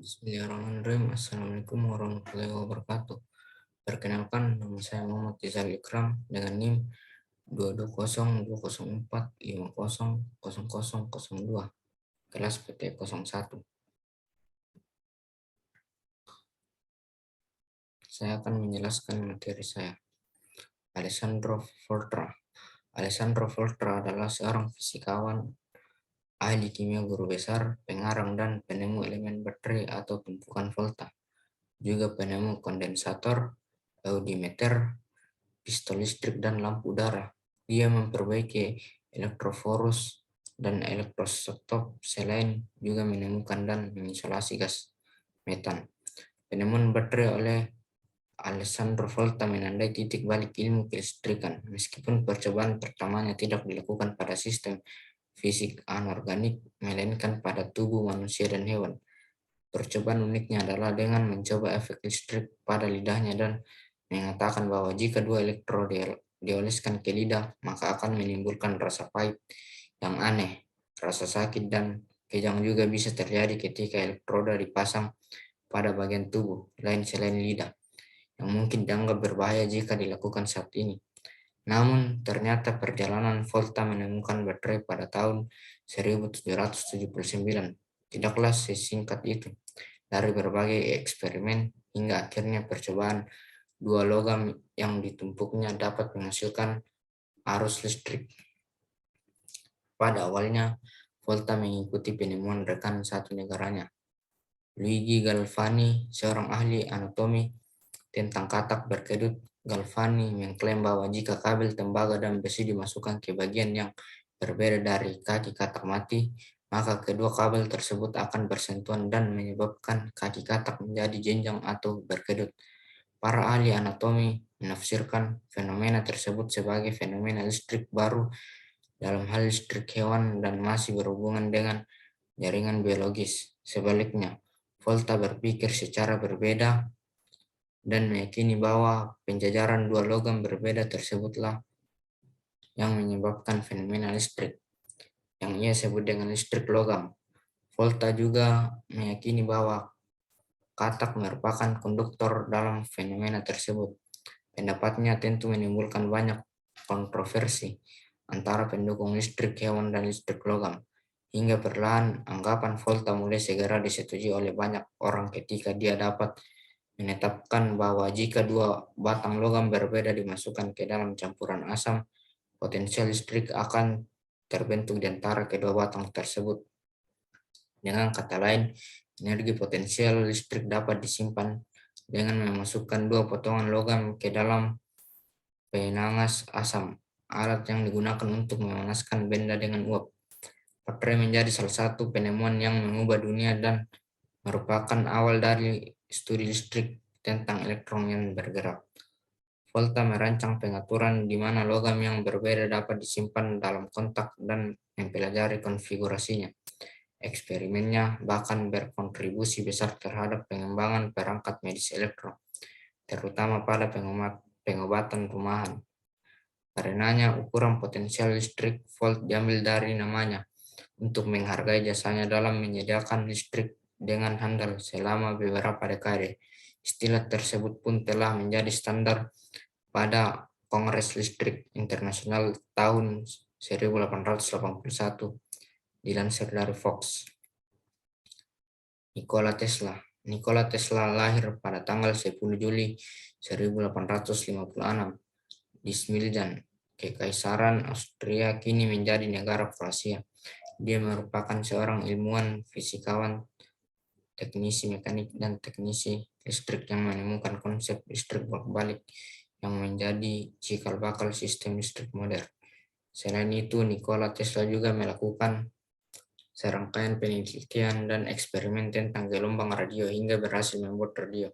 Bismillahirrahmanirrahim. Assalamualaikum warahmatullahi wabarakatuh. Perkenalkan, nama saya Muhammad Tizal Ikram dengan NIM 2202045000002, kelas PT01. Saya akan menjelaskan materi saya. Alessandro Volta. Alessandro Volta adalah seorang fisikawan, ahli kimia guru besar, pengarang dan penemu elemen baterai atau tumpukan volta, juga penemu kondensator, audiometer, pistol listrik, dan lampu udara. Dia memperbaiki elektroforus dan elektrostop, selain juga menemukan dan mengisolasi gas metan. Penemuan baterai oleh Alessandro Volta menandai titik balik ilmu kelistrikan, meskipun percobaan pertamanya tidak dilakukan pada sistem fisik anorganik, melainkan pada tubuh manusia dan hewan. Percobaan uniknya adalah dengan mencoba efek listrik pada lidahnya dan mengatakan bahwa jika dua elektrod dioleskan ke lidah, maka akan menimbulkan rasa pahit yang aneh. Rasa sakit dan kejang juga bisa terjadi ketika elektroda dipasang pada bagian tubuh lain selain lidah, yang mungkin dianggap berbahaya jika dilakukan saat ini. Namun, ternyata perjalanan Volta menemukan baterai pada tahun 1779 tidaklah sesingkat itu. Dari berbagai eksperimen hingga akhirnya percobaan dua logam yang ditumpuknya dapat menghasilkan arus listrik. Pada awalnya, Volta mengikuti penemuan rekan satu negaranya, Luigi Galvani, seorang ahli anatomi tentang katak berkedut. Galvani mengklaim bahwa jika kabel tembaga dan besi dimasukkan ke bagian yang berbeda dari kaki katak mati, maka kedua kabel tersebut akan bersentuhan dan menyebabkan kaki katak menjadi jenjang atau berkedut. Para ahli anatomi menafsirkan fenomena tersebut sebagai fenomena listrik baru dalam hal listrik hewan dan masih berhubungan dengan jaringan biologis. Sebaliknya, Volta berpikir secara berbeda dan meyakini bahwa penjajaran dua logam berbeda tersebutlah yang menyebabkan fenomena listrik, yang ia sebut dengan listrik logam. Volta juga meyakini bahwa katak merupakan konduktor dalam fenomena tersebut. Pendapatnya tentu menimbulkan banyak kontroversi antara pendukung listrik hewan dan listrik logam. Hingga perlahan anggapan Volta mulai segera disetujui oleh banyak orang ketika dia dapat menetapkan bahwa jika dua batang logam berbeda dimasukkan ke dalam campuran asam, potensial listrik akan terbentuk di antara kedua batang tersebut. Dengan kata lain, energi potensial listrik dapat disimpan dengan memasukkan dua potongan logam ke dalam penangas asam, alat yang digunakan untuk memanaskan benda dengan uap. Baterai menjadi salah satu penemuan yang mengubah dunia dan merupakan awal dari studi listrik tentang elektron yang bergerak. Volta merancang pengaturan di mana logam yang berbeda dapat disimpan dalam kontak dan mempelajari konfigurasinya. Eksperimennya bahkan berkontribusi besar terhadap pengembangan perangkat medis elektron, terutama pada pengobatan rumahan. Karenanya, ukuran potensial listrik volt diambil dari namanya untuk menghargai jasanya dalam menyediakan listrik dengan handal selama beberapa dekade. Istilah tersebut pun telah menjadi standar pada Kongres Listrik Internasional tahun 1881, dilansir dari Fox. Nikola Tesla. Nikola Tesla lahir pada tanggal 10 Juli 1856 di Smiljan, Kekaisaran Austria kini menjadi negara Kroasia. Dia merupakan seorang ilmuwan, fisikawan, teknisi mekanik, dan teknisi listrik yang menemukan konsep listrik bolak-balik yang menjadi cikal bakal sistem listrik modern. Selain itu, Nikola Tesla juga melakukan serangkaian penelitian dan eksperimen tentang gelombang radio hingga berhasil membuat radio.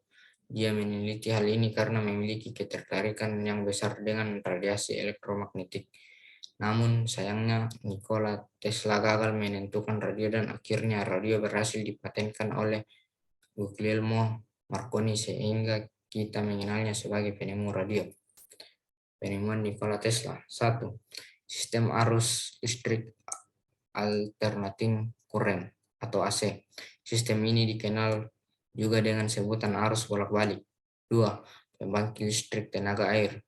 Dia meneliti hal ini karena memiliki ketertarikan yang besar dengan radiasi elektromagnetik. Namun sayangnya Nikola Tesla gagal menentukan radio dan akhirnya radio berhasil dipatenkan oleh Guglielmo Marconi sehingga kita mengenalnya sebagai penemu radio. Penemuan Nikola Tesla. 1. Sistem arus listrik alternating current atau AC. Sistem ini dikenal juga dengan sebutan arus bolak-balik. 2. Pembangkit listrik tenaga air.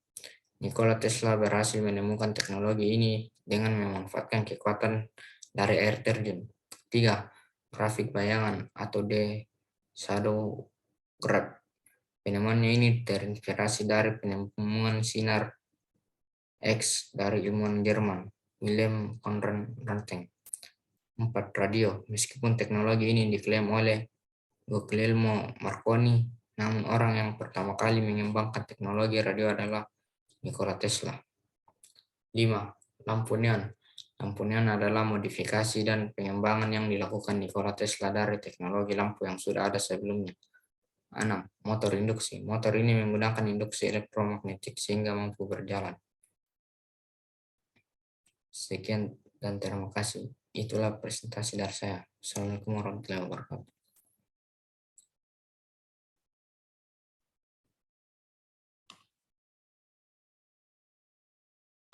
Nikola Tesla berhasil menemukan teknologi ini dengan memanfaatkan kekuatan dari air terjun. 3. Grafik bayangan atau de shadow graph. Penemuannya ini terinspirasi dari penemuan sinar X dari ilmuwan Jerman, Wilhelm von Röntgen. 4. Radio. Meskipun teknologi ini diklaim oleh Guglielmo Marconi, namun orang yang pertama kali mengembangkan teknologi radio adalah Nikola Tesla. 5. Lampu neon. Lampu neon adalah modifikasi dan pengembangan yang dilakukan Nikola Tesla dari teknologi lampu yang sudah ada sebelumnya. 6. Motor induksi. Motor ini menggunakan induksi elektromagnetik sehingga mampu berjalan. Sekian dan terima kasih. Itulah presentasi dari saya. Assalamualaikum warahmatullahi wabarakatuh.